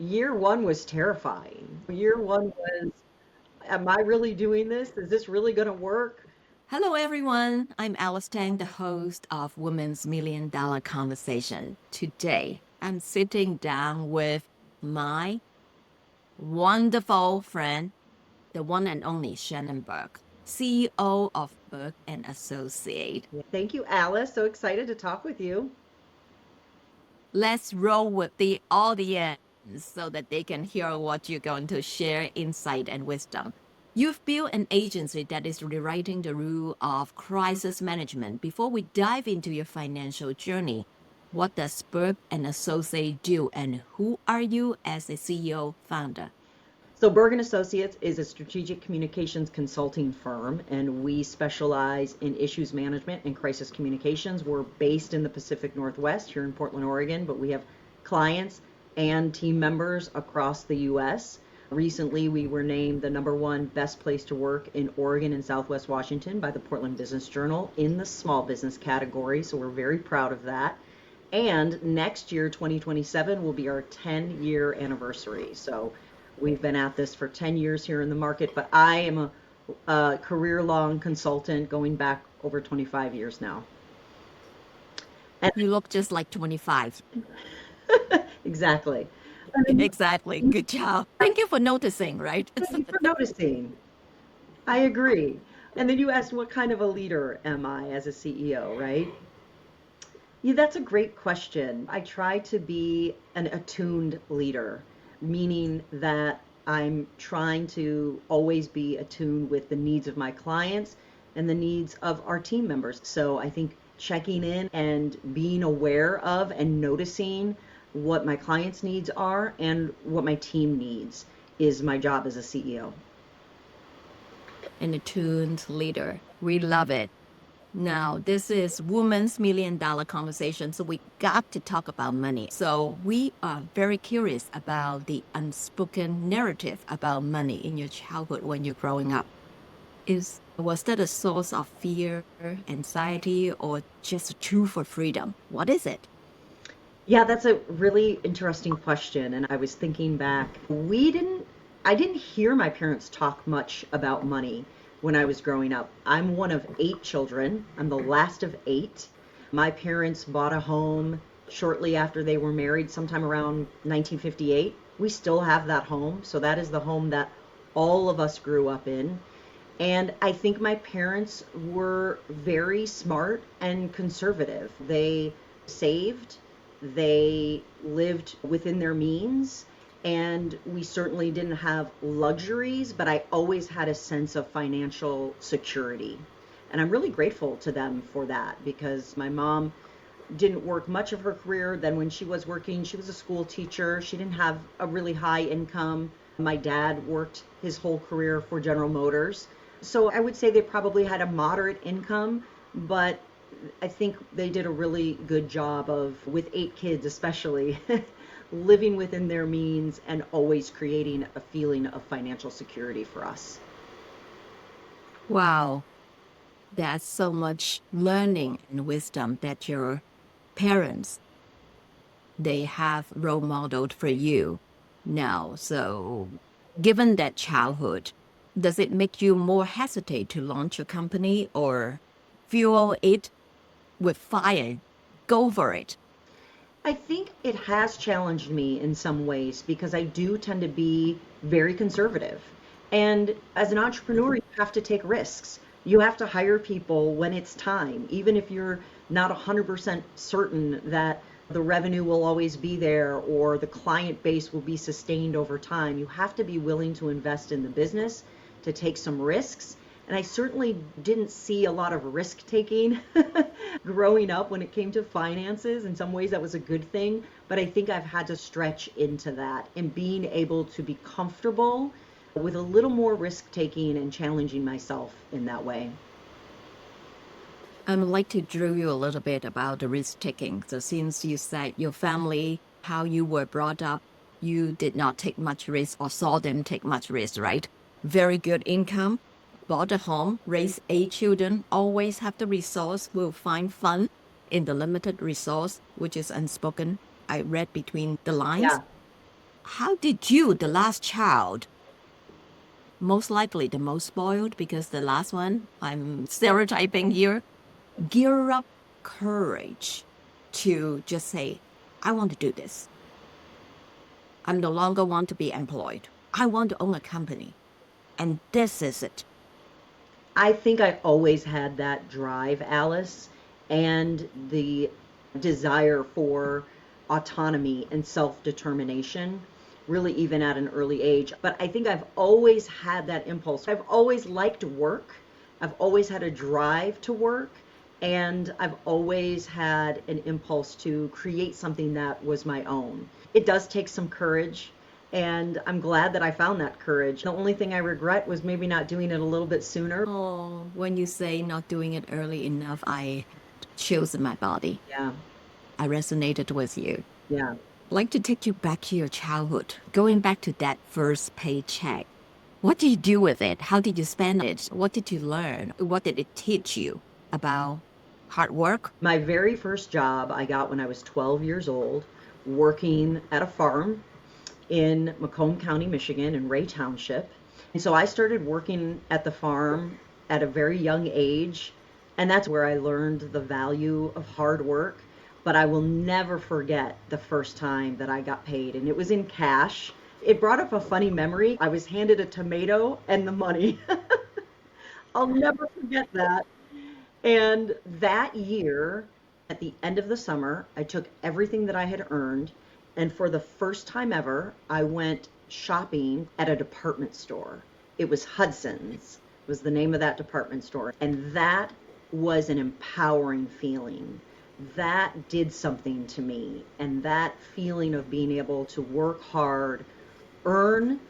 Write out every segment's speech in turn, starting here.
Year one was terrifying. Year one was, am I really doing this? Is this really going to work? Hello, everyone. I'm Alice Tang, the host of Women's Million Dollar Conversation. Today, I'm sitting down with my wonderful friend, the one and only Shannon Berg, CEO of Berg and Associates. Yeah. Thank you, Alice. So excited to talk with you. Let's roll with the audience so that they can hear what you're going to share insight and wisdom. You've built an agency that is rewriting the rule of crisis management. Before we dive into your financial journey, what does Berg and Associate do, and who are you as a CEO founder? So Berg Associates is a strategic communications consulting firm, and we specialize in issues management and crisis communications. We're based in the Pacific Northwest here in Portland, Oregon, but we have clients and team members across the U.S. Recently, we were named the #1 best place to work in Oregon and Southwest Washington by the Portland Business Journal in the small business category, so we're very proud of that. And next year, 2027, will be our 10-year anniversary. So we've been at this for 10 years here in the market, but I am a career-long consultant going back over 25 years now. And You look just like 25. exactly. And then Exactly. Good job. Thank you for noticing, right? thank you for noticing. I agree. And then you asked, what kind of a leader am I as a CEO, right? Yeah, that's a great question. I try to be an attuned leader, meaning that I'm trying to always be attuned with the needs of my clients and the needs of our team members. So I think checking in and being aware of and noticing what my clients' needs are and what my team needs is my job as a CEO. An attuned leader. We love it. Now, this is Women's Million Dollar Conversation, so we got to talk about money. So, we are very curious about the unspoken narrative about money in your childhood when you're growing up. Was that a source of fear, anxiety, or just a tool for freedom? What is it? Yeah, that's a really interesting question. And I was thinking back, I didn't hear my parents talk much about money when I was growing up. I'm one of 8 children. I'm the last of 8. My parents bought a home shortly after they were married, sometime around 1958. We still have that home. So that is the home that all of us grew up in. And I think my parents were very smart and conservative. They saved, they lived within their means, and we certainly didn't have luxuries, but I always had a sense of financial security. And I'm really grateful to them for that because my mom didn't work much of her career. Then when she was working, she was a school teacher. She didn't have a really high income. My dad worked his whole career for General Motors. So I would say they probably had a moderate income, but I think they did a really good job of, with 8 kids especially, living within their means and always creating a feeling of financial security for us. Wow, that's so much learning and wisdom that your parents they have role modeled for you now. So, given that childhood, does it make you more hesitate to launch a company or fuel it with fire? Go for it. I think it has challenged me in some ways because I do tend to be very conservative. And as an entrepreneur, you have to take risks. You have to hire people when it's time, even if you're not 100% certain that the revenue will always be there or the client base will be sustained over time. You have to be willing to invest in the business, to take some risks. And I certainly didn't see a lot of risk taking growing up when it came to finances. In some ways, that was a good thing. But I think I've had to stretch into that and being able to be comfortable with a little more risk taking and challenging myself in that way. I'd like to drill you a little bit about the risk taking. So, since you said your family, how you were brought up, you did not take much risk or saw them take much risk, right? Very good income, bought a home, raised 8 children, always have the resource, will find fun in the limited resource, which is unspoken. I read between the lines. Yeah. How did you, the last child, most likely the most spoiled because the last one, I'm stereotyping here, gear up courage to just say, I want to do this. I no longer want to be employed. I want to own a company. And this is it. I think I always had that drive, Alice, and the desire for autonomy and self determination, really, even at an early age. But I think I've always had that impulse. I've always liked work, I've always had a drive to work, and I've always had an impulse to create something that was my own. It does take some courage. And I'm glad that I found that courage. The only thing I regret was maybe not doing it a little bit sooner. Oh, when you say not doing it early enough, I chills in my body. Yeah, I resonated with you. yeah. I'd like to take you back to your childhood, going back to that first paycheck. What did you do with it? How did you spend it? What did you learn? What did it teach you about hard work? My very first job I got when I was 12 years old, working at a farm in Macomb County, Michigan, in Ray Township. And so I started working at the farm at a very young age, and that's where I learned the value of hard work. But I will never forget the first time that I got paid, and it was in cash. It brought up a funny memory. I was handed a tomato and the money. I'll never forget that. And that year, at the end of the summer, I took everything that I had earned, and for the first time ever, I went shopping at a department store. It was Hudson's, was the name of that department store. And that was an empowering feeling. That did something to me. And that feeling of being able to work hard, earn,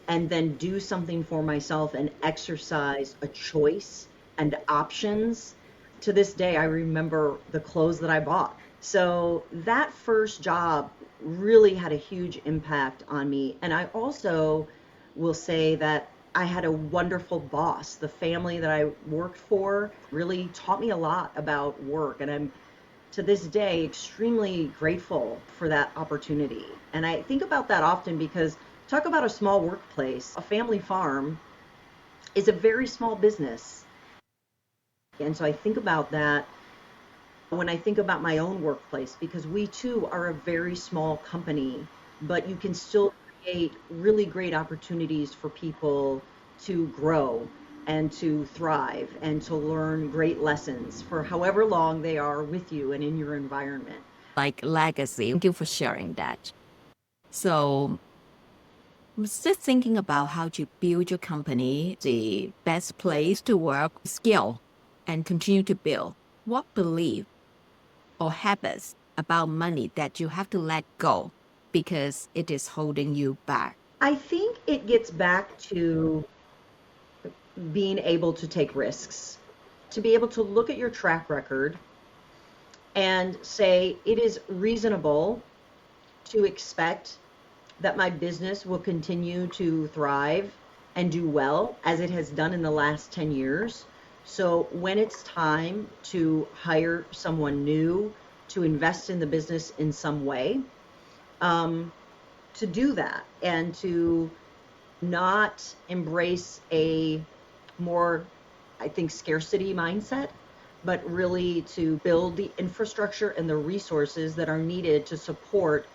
and then do something for myself and exercise a choice and options. To this day, I remember the clothes that I bought. So that first job really had a huge impact on me. And I also will say that I had a wonderful boss. The family that I worked for really taught me a lot about work. And I'm to this day extremely grateful for that opportunity. And I think about that often because talk about a small workplace, a family farm is a very small business. And so I think about that when I think about my own workplace, because we too are a very small company, but you can still create really great opportunities for people to grow and to thrive and to learn great lessons for however long they are with you and in your environment. Like legacy. Thank you for sharing that. So I was just thinking about how to build your company, the best place to work, skill, and continue to build. What belief or habits about money that you have to let go because it is holding you back? I think it gets back to being able to take risks, to be able to look at your track record and say it is reasonable to expect that my business will continue to thrive and do well as it has done in the last 10 years. So when it's time to hire someone new, to invest in the business in some way, to do that and to not embrace a more, I think, scarcity mindset, but really to build the infrastructure and the resources that are needed to support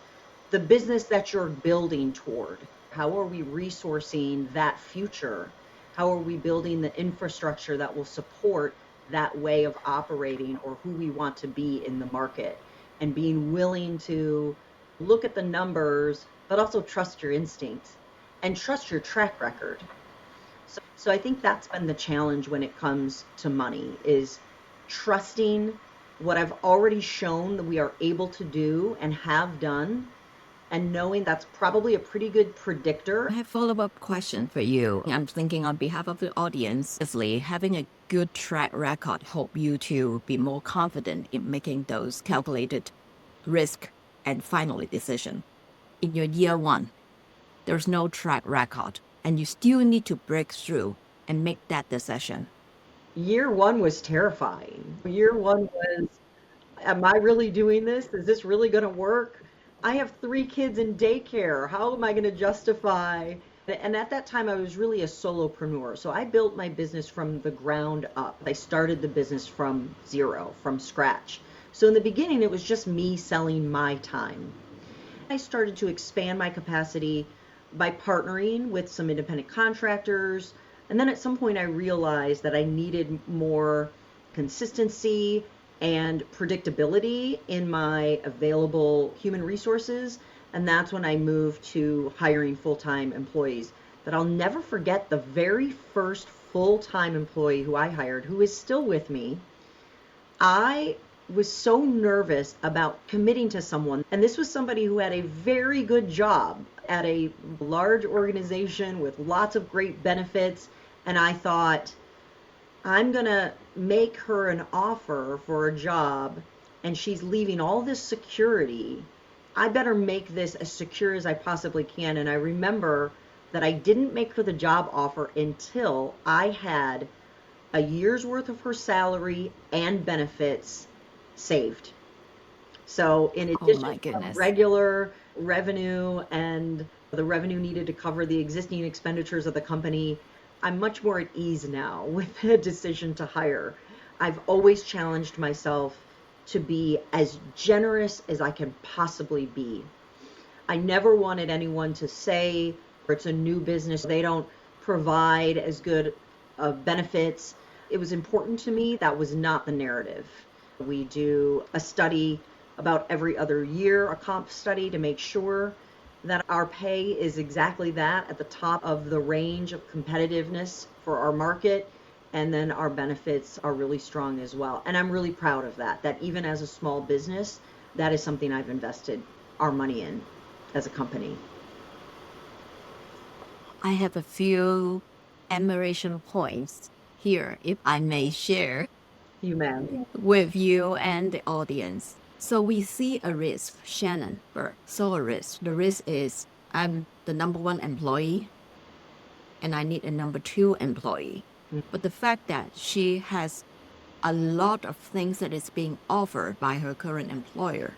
the business that you're building toward. How are we resourcing that future? How are we building the infrastructure that will support that way of operating or who we want to be in the market? And being willing to look at the numbers, but also trust your instincts and trust your track record. So I think that's been the challenge when it comes to money is trusting what I've already shown that we are able to do and have done, and knowing that's probably a pretty good predictor. I have a follow-up question for you. I'm thinking on behalf of the audience, obviously, having a good track record help you to be more confident in making those calculated risk and finally decision. In your year one, there's no track record, and you still need to break through and make that decision. Year one was terrifying. Year one was, am I really doing this? Is this really going to work? I have 3 kids in daycare. How am I going to justify? And at that time, I was really a solopreneur. So I built my business from the ground up. I started the business from zero, from scratch. So in the beginning, it was just me selling my time. I started to expand my capacity by partnering with some independent contractors. And then at some point, I realized that I needed more consistency and predictability in my available human resources. And that's when I moved to hiring full-time employees. But I'll never forget the very first full-time employee who I hired, who is still with me. I was so nervous about committing to someone. And this was somebody who had a very good job at a large organization with lots of great benefits. And I thought, I'm going to make her an offer for a job, and she's leaving all this security. I better make this as secure as I possibly can. And I remember that I didn't make her the job offer until I had a year's worth of her salary and benefits saved. So in Oh addition my to goodness. regular revenue and the revenue needed to cover the existing expenditures of the company, I'm much more at ease now with the decision to hire. I've always challenged myself to be as generous as I can possibly be. I never wanted anyone to say, or it's a new business, they don't provide as good benefits. It was important to me. That was not the narrative. We do a study about every other year, a comp study, to make sure that our pay is exactly that, at the top of the range of competitiveness for our market. And then our benefits are really strong as well. And I'm really proud of that, that even as a small business, that is something I've invested our money in as a company. I have a few admiration points here, if I may share You man. with you and the audience. So we see a risk, Shannon Berg. So a risk. The risk is I'm the number one employee and I need a number two employee. But the fact that she has a lot of things that is being offered by her current employer,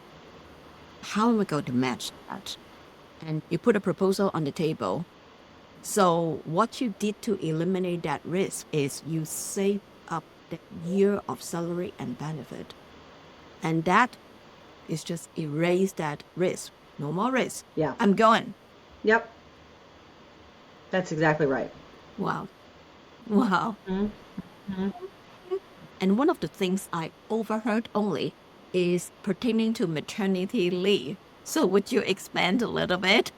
how am I going to match that? And you put a proposal on the table. So what you did to eliminate that risk is you save up the year of salary and benefit. And that is just erase that risk. No more risk. Yeah. I'm going. Yep. That's exactly right. Wow. Wow. Mm-hmm. And one of the things I overheard only is pertaining to maternity leave. So would you expand a little bit?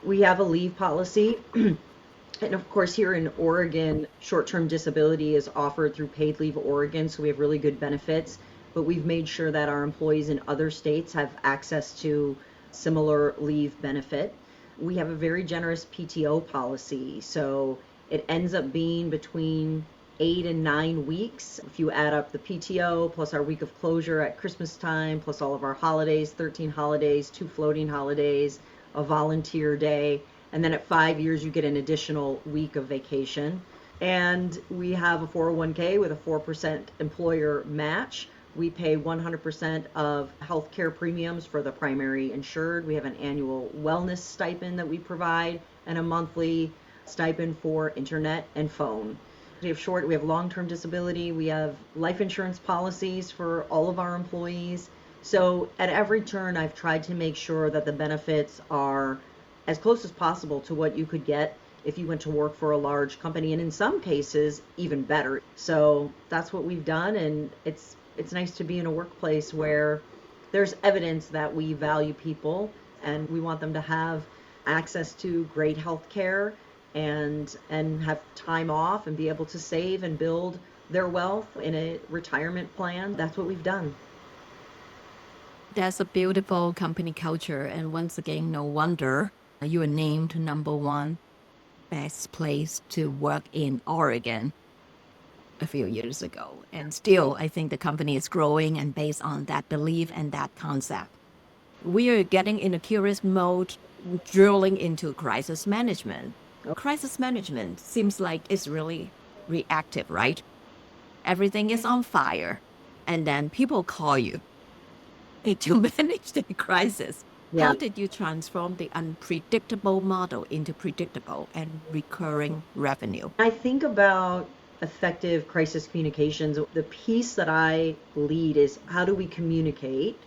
We have a leave policy. And of course, here in Oregon, short-term disability is offered through Paid Leave Oregon, so we have really good benefits. But we've made sure that our employees in other states have access to similar leave benefit. We have a very generous PTO policy, so it ends up being between 8 and 9 weeks. If you add up the PTO plus our week of closure at Christmas time, plus all of our holidays, 13 holidays, 2 floating holidays, a volunteer day, and then at 5 years you get an additional week of vacation. And we have a 401k with a 4% employer match. We pay 100% of healthcare premiums for the primary insured. We have an annual wellness stipend that we provide and a monthly stipend for internet and phone. We have long-term disability. We have life insurance policies for all of our employees. So at every turn, I've tried to make sure that the benefits are as close as possible to what you could get if you went to work for a large company, and in some cases, even better. So that's what we've done, and it's nice to be in a workplace where there's evidence that we value people and we want them to have access to great health care and have time off and be able to save and build their wealth in a retirement plan. That's what we've done. That's a beautiful company culture. And once again, no wonder you are named number one best place to work in Oregon a few years ago. And still, I think the company is growing and based on that belief and that concept. We are getting in a curious mode, drilling into crisis management. Crisis management seems like it's really reactive, right? Everything is on fire. And then people call you to manage the crisis. Yeah. How did you transform the unpredictable model into predictable and recurring revenue? I think about effective crisis communications. The piece that I lead is how do we communicate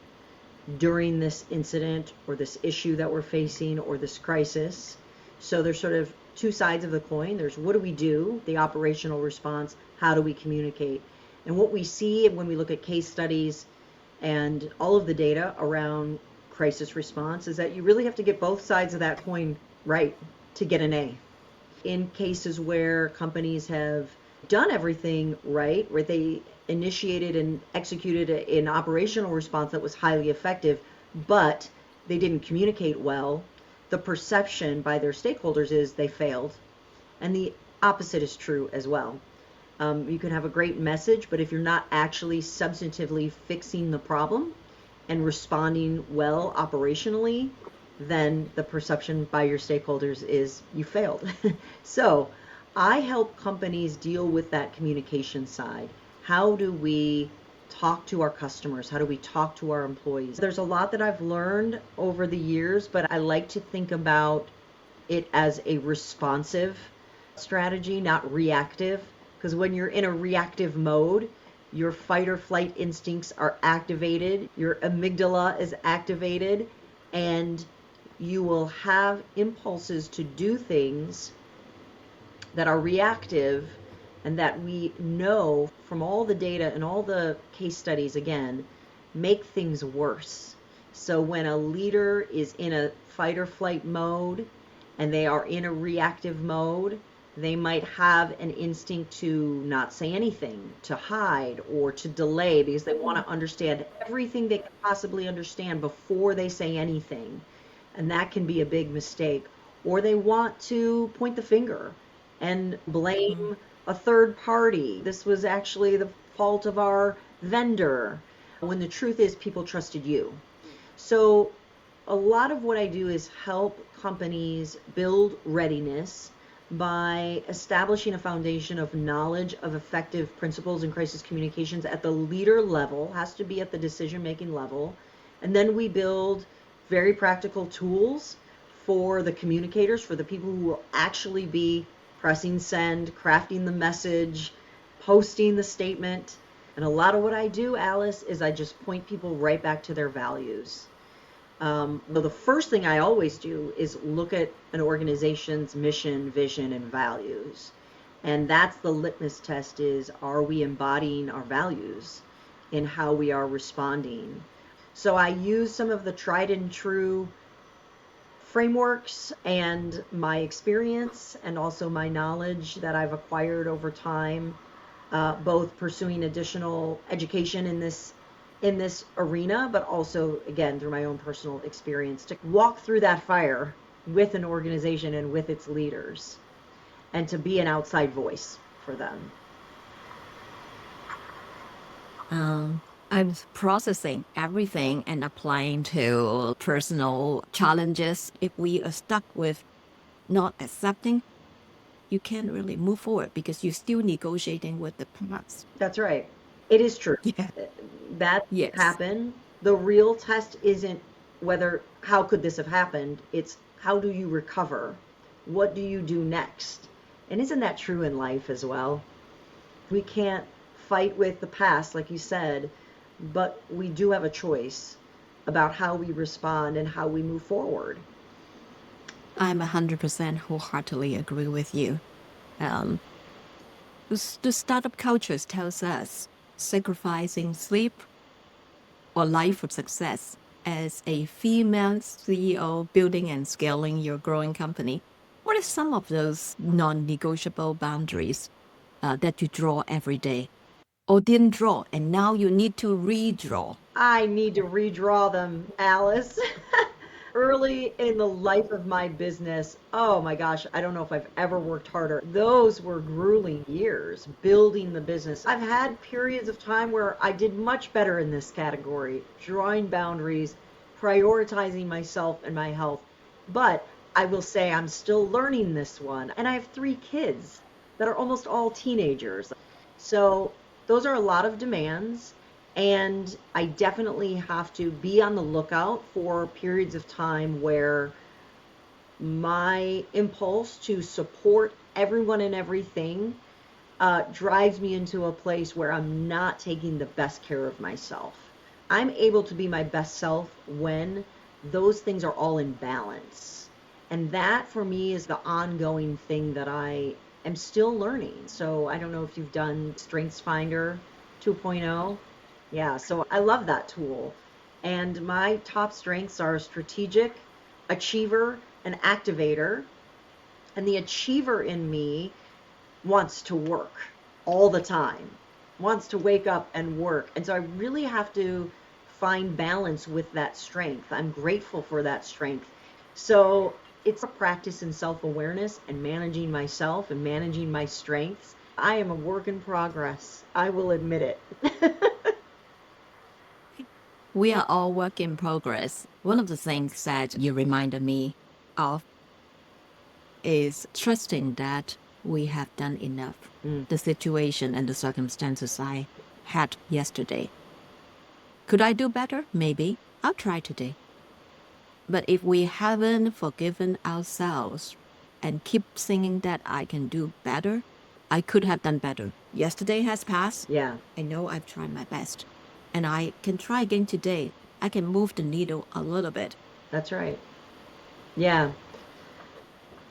during this incident or this issue that we're facing or this crisis. So there's sort of two sides of the coin. There's what do we do, the operational response, how do we communicate? And what we see when we look at case studies and all of the data around crisis response is that you really have to get both sides of that coin right to get an A. In cases where companies have done everything right, where they initiated and executed an operational response that was highly effective, but they didn't communicate well, the perception by their stakeholders is they failed. And the opposite is true as well. You can have a great message, but if you're not actually substantively fixing the problem and responding well operationally, then the perception by your stakeholders is you failed. So I help companies deal with that communication side. How do we talk to our customers? How do we talk to our employees? There's a lot that I've learned over the years, but I like to think about it as a responsive strategy, not reactive. Because when you're in a reactive mode, your fight or flight instincts are activated, your amygdala is activated, and you will have impulses to do things that are reactive and that we know from all the data and all the case studies, again, make things worse. So when a leader is in a fight or flight mode and they are in a reactive mode, they might have an instinct to not say anything, to hide, or to delay because they want to understand everything they can possibly understand before they say anything. And that can be a big mistake. Or they want to point the finger and Mhm. blame a third party. This was actually the fault of our vendor, when the truth is people trusted you. So a lot of what I do is help companies build readiness by establishing a foundation of knowledge of effective principles and crisis communications at the leader level, has to be at the decision making level. And then we build very practical tools for the communicators, for the people who will actually be pressing send, crafting the message, posting the statement. And a lot of what I do, Alice, is I just point people right back to their values. Well, the first thing I always do is look at an organization's mission, vision, and values. And that's the litmus test is, are we embodying our values in how we are responding? So I use some of the tried and true frameworks and my experience and also my knowledge that I've acquired over time, both pursuing additional education in this arena, but also again through my own personal experience to walk through that fire with an organization and with its leaders, and to be an outside voice for them. I'm processing everything and applying to personal challenges. If we are stuck with not accepting, you can't really move forward because you're still negotiating with the past. That's right. It is true. Yeah. That Yes. happen. The real test isn't whether how could this have happened? It's how do you recover? What do you do next? And isn't that true in life as well? We can't fight with the past, like you said, but we do have a choice about how we respond and how we move forward. I'm 100% wholeheartedly agree with you. Um, the startup cultures tells us sacrificing sleep or life for success. As a female CEO building and scaling your growing company, what are some of those non-negotiable boundaries that you draw every day or didn't draw and now you need to redraw? I need to redraw them, Alice. Early in the life of my business, oh my gosh, I don't know if I've ever worked harder. Those were grueling years building the business. I've had periods of time where I did much better in this category, drawing boundaries, prioritizing myself and my health. But I will say I'm still learning this one. And I have 3 kids that are almost all teenagers. So those are a lot of demands. And I definitely have to be on the lookout for periods of time where my impulse to support everyone and everything drives me into a place where I'm not taking the best care of myself. I'm able to be my best self when those things are all in balance. And that for me is the ongoing thing that I am still learning. So I don't know if you've done Strengths Finder 2.0. Yeah, so I love that tool. And my top strengths are strategic, achiever, and activator. And the achiever in me wants to work all the time, wants to wake up and work. And so I really have to find balance with that strength. I'm grateful for that strength. So it's a practice in self awareness and managing myself and managing my strengths. I am a work in progress. I will admit it. We are all work in progress. One of the things that you reminded me of is trusting that we have done enough. Mm, The situation and the circumstances I had yesterday. Could I do better? Maybe. I'll try today. But if we haven't forgiven ourselves and keep thinking that I can do better, I could have done better. Yesterday has passed. yeah, I know I've tried my best. And I can try again today. I can move the needle a little bit. that's right. Yeah,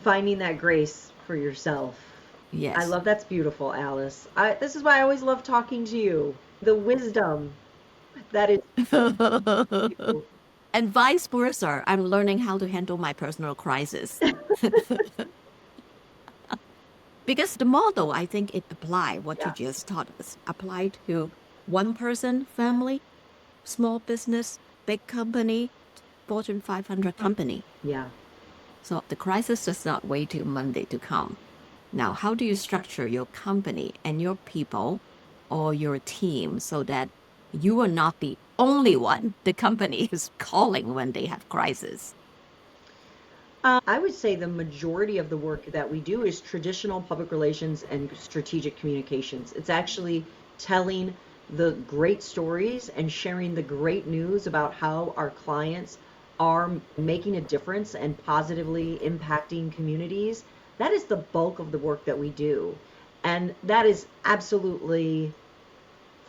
finding that grace for yourself. I Yes. love that's beautiful, Alice. This is why I always love talking to you. The wisdom that is you. And vice versa. I'm learning how to handle my personal crisis. Because the model, I think it apply what you Yeah, just taught us, apply to one person, family, small business, big company, Fortune 500 company. yeah. So the crisis does not wait till Monday to come. Now, how do you structure your company and your people or your team so that you are not the only one the company is calling when they have crisis? I would say the majority of the work that we do is traditional public relations and strategic communications. It's actually telling the great stories and sharing the great news about how our clients are making a difference and positively impacting communities. That is the bulk of the work that we do. And that is absolutely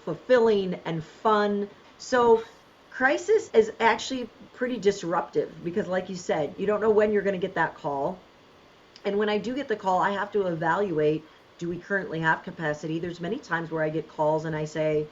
fulfilling and fun. So crisis is actually pretty disruptive because like you said, you don't know when you're going to get that call. And when I do get the call, I have to evaluate, do we currently have capacity? There's many times where I get calls and I say,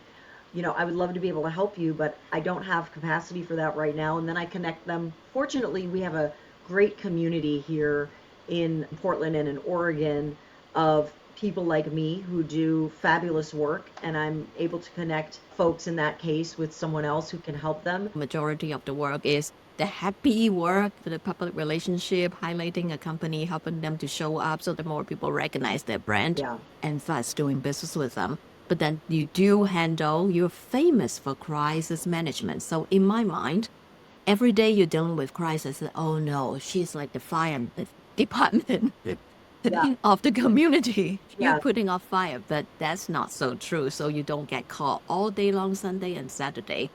I would love to be able to help you, but I don't have capacity for that right now. And then I connect them. Fortunately, we have a great community here in Portland and in Oregon of people like me who do fabulous work. And I'm able to connect folks in that case with someone else who can help them. Majority of the work is the happy work, the public relationship, highlighting a company, helping them to show up so that more people recognize their brand Yeah. and thus doing business with them. But then you do handle, you're famous for crisis management. So in my mind, every day you're dealing with crisis. Oh no, she's like the fire department Yeah. of the community. You're Yeah. putting off fire, but that's not so true. So you don't get caught all day long Sunday and Saturday.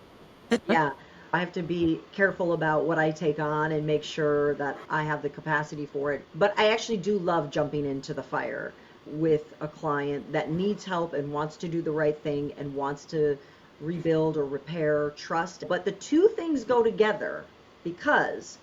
Yeah. I have to be careful about what I take on and make sure that I have the capacity for it. But I actually do love jumping into the fire with a client that needs help and wants to do the right thing and wants to rebuild or repair trust. But the two things go together because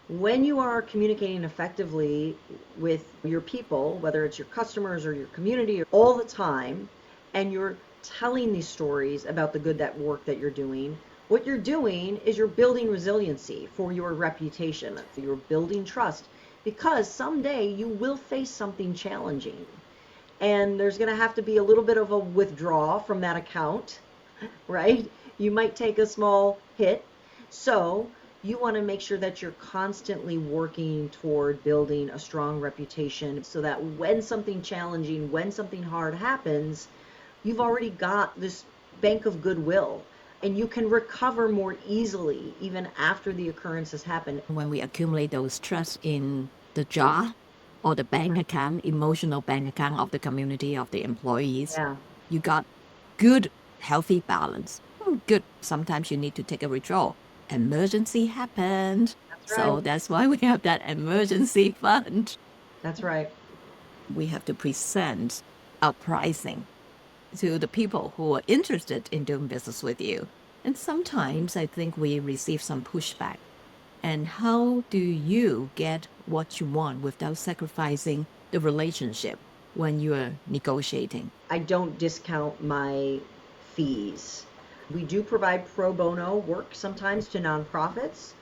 when you are communicating effectively with your people, whether it's your customers or your community, all the time, and you're telling these stories about the good that work that you're doing, what you're doing is you're building resiliency for your reputation. You're building trust because someday you will face something challenging. And there's going to have to be a little bit of a withdrawal from that account, right? You might take a small hit. So you want to make sure that you're constantly working toward building a strong reputation so that when something challenging, when something hard happens, you've already got this bank of goodwill and you can recover more easily even after the occurrence has happened. When we accumulate those trusts in the jar or the bank account, emotional bank account of the community, of the employees, Yeah. you got good, healthy balance. Good. Sometimes you need to take a withdrawal. Emergency happened. That's right. So that's why we have that emergency fund. That's right. We have to present our pricing to the people who are interested in doing business with you. And sometimes I think we receive some pushback. And how do you get what you want without sacrificing the relationship when you are negotiating? I don't discount my fees. We do provide pro bono work sometimes to nonprofits,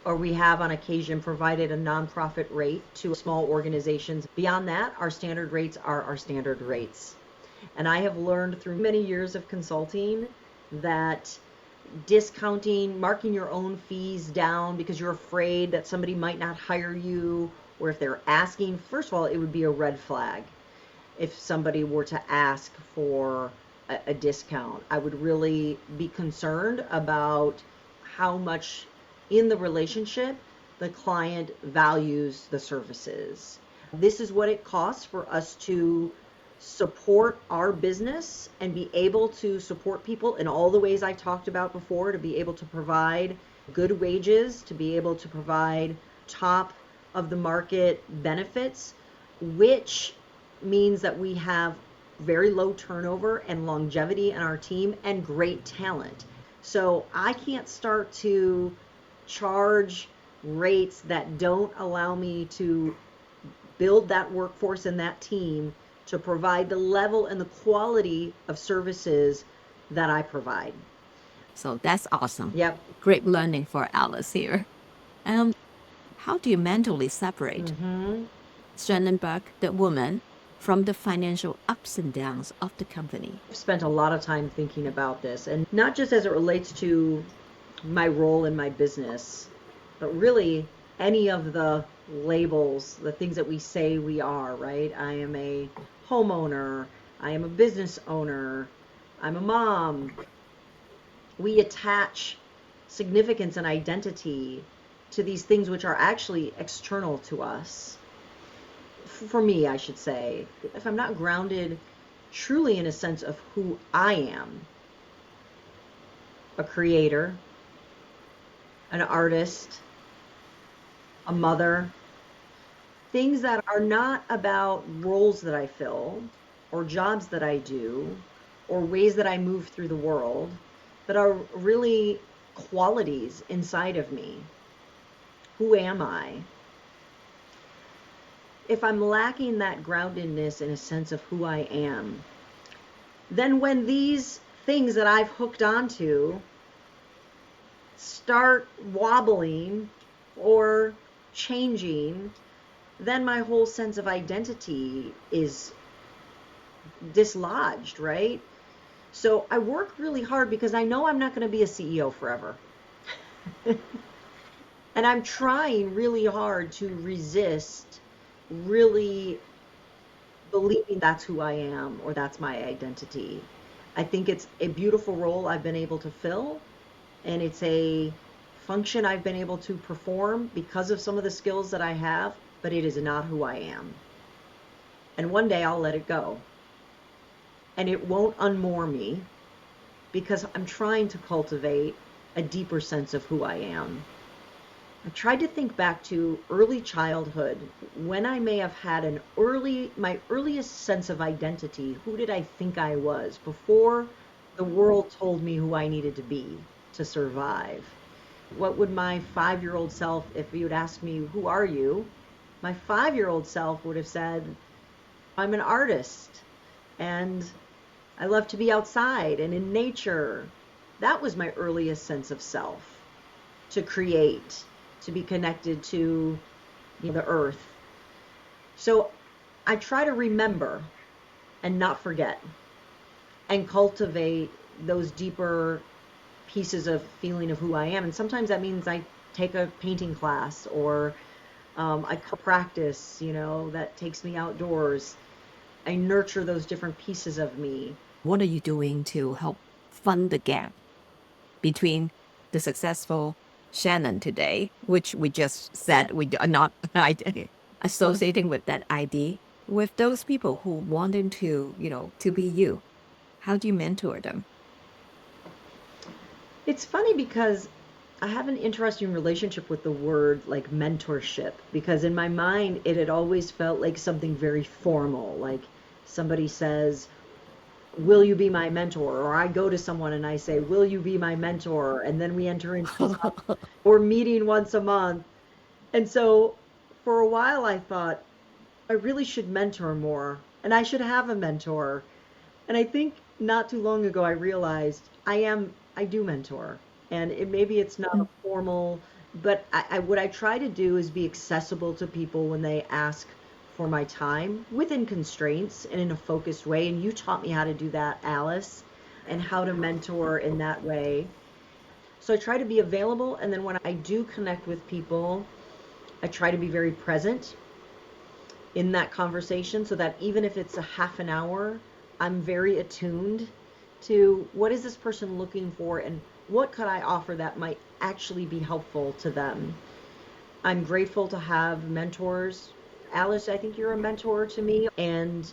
or we have on occasion provided a nonprofit rate to small organizations. Beyond that, our standard rates are our standard rates. And I have learned through many years of consulting that discounting, marking your own fees down because you're afraid that somebody might not hire you, or if they're asking, first of all, it would be a red flag if somebody were to ask for a discount. I would really be concerned about how much in the relationship the client values the services. This is what it costs for us to support our business and be able to support people in all the ways I talked about before, to be able to provide good wages, to be able to provide top of the market benefits, which means that we have very low turnover and longevity in our team and great talent. So I can't start to charge rates that don't allow me to build that workforce and that team to provide the level and the quality of services that I provide. So that's awesome. Yep. Great learning for Alice here. How do you mentally separate Shannon Berg, the woman, from the financial ups and downs of the company? I've spent a lot of time thinking about this, and not just as it relates to my role in my business, but really any of the labels, the things that we say we are, right? I am a homeowner, I am a business owner, I'm a mom. We attach significance and identity to these things which are actually external to us. For me, I should say, if I'm not grounded truly in a sense of who I am, a creator, an artist, a mother, things that are not about roles that I fill or jobs that I do or ways that I move through the world, but are really qualities inside of me. Who am I? If I'm lacking that groundedness in a sense of who I am, then when these things that I've hooked onto start wobbling or changing, then my whole sense of identity is dislodged, right? So I work really hard because I know I'm not going to be a CEO forever. And I'm trying really hard to resist really believing that's who I am or that's my identity. I think it's a beautiful role I've been able to fill, and it's a function I've been able to perform because of some of the skills that I have, but it is not who I am. And one day I'll let it go. And it won't unmoor me because I'm trying to cultivate a deeper sense of who I am. I tried to think back to early childhood when I may have had my earliest sense of identity. Who did I think I was before the world told me who I needed to be to survive? What would my 5-year-old self, if you would ask me, who are you? My 5-year-old self would have said, I'm an artist and I love to be outside and in nature. That was my earliest sense of self, to create, to be connected to the earth. So I try to remember and not forget and cultivate those deeper pieces of feeling of who I am. And sometimes that means I take a painting class or I practice, that takes me outdoors. I nurture those different pieces of me. What are you doing to help fund the gap between the successful Shannon today, which we just said we are not associating with that ID, with those people who wanted to, to be you? How do you mentor them? It's funny because I have an interesting relationship with the word like mentorship because in my mind it had always felt like something very formal. Like somebody says, will you be my mentor? Or I go to someone and I say, will you be my mentor? And then we enter into some, we're meeting once a month. And so for a while I thought I really should mentor more and I should have a mentor. And I think not too long ago I realized I do mentor. And maybe it's not a formal, but what I try to do is be accessible to people when they ask for my time within constraints and in a focused way. And you taught me how to do that, Alice, and how to mentor in that way. So I try to be available. And then when I do connect with people, I try to be very present in that conversation so that even if it's a half an hour, I'm very attuned to what is this person looking for and what could I offer that might actually be helpful to them. I'm grateful to have mentors. Alice, I think you're a mentor to me, and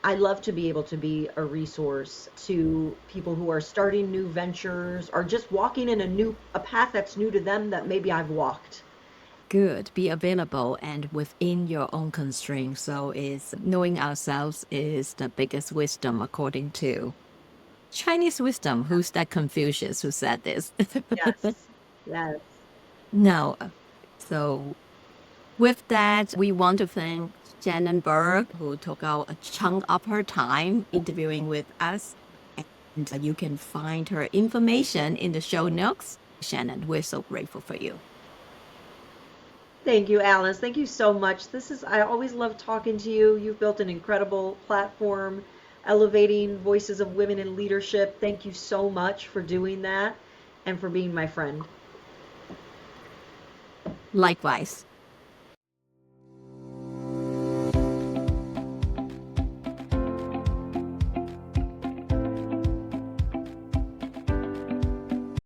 I love to be able to be a resource to people who are starting new ventures or just walking in a path that's new to them that maybe I've walked. Good. Be available and within your own constraints. So is knowing ourselves is the biggest wisdom according to Chinese wisdom. Who's that Confucius who said this? Yes. Yes. No. So with that, we want to thank Shannon Berg, who took out a chunk of her time interviewing with us. And you can find her information in the show notes. Shannon, we're so grateful for you. Thank you, Alice. Thank you so much. I always love talking to you. You've built an incredible platform elevating voices of women in leadership. Thank you so much for doing that and for being my friend. Likewise.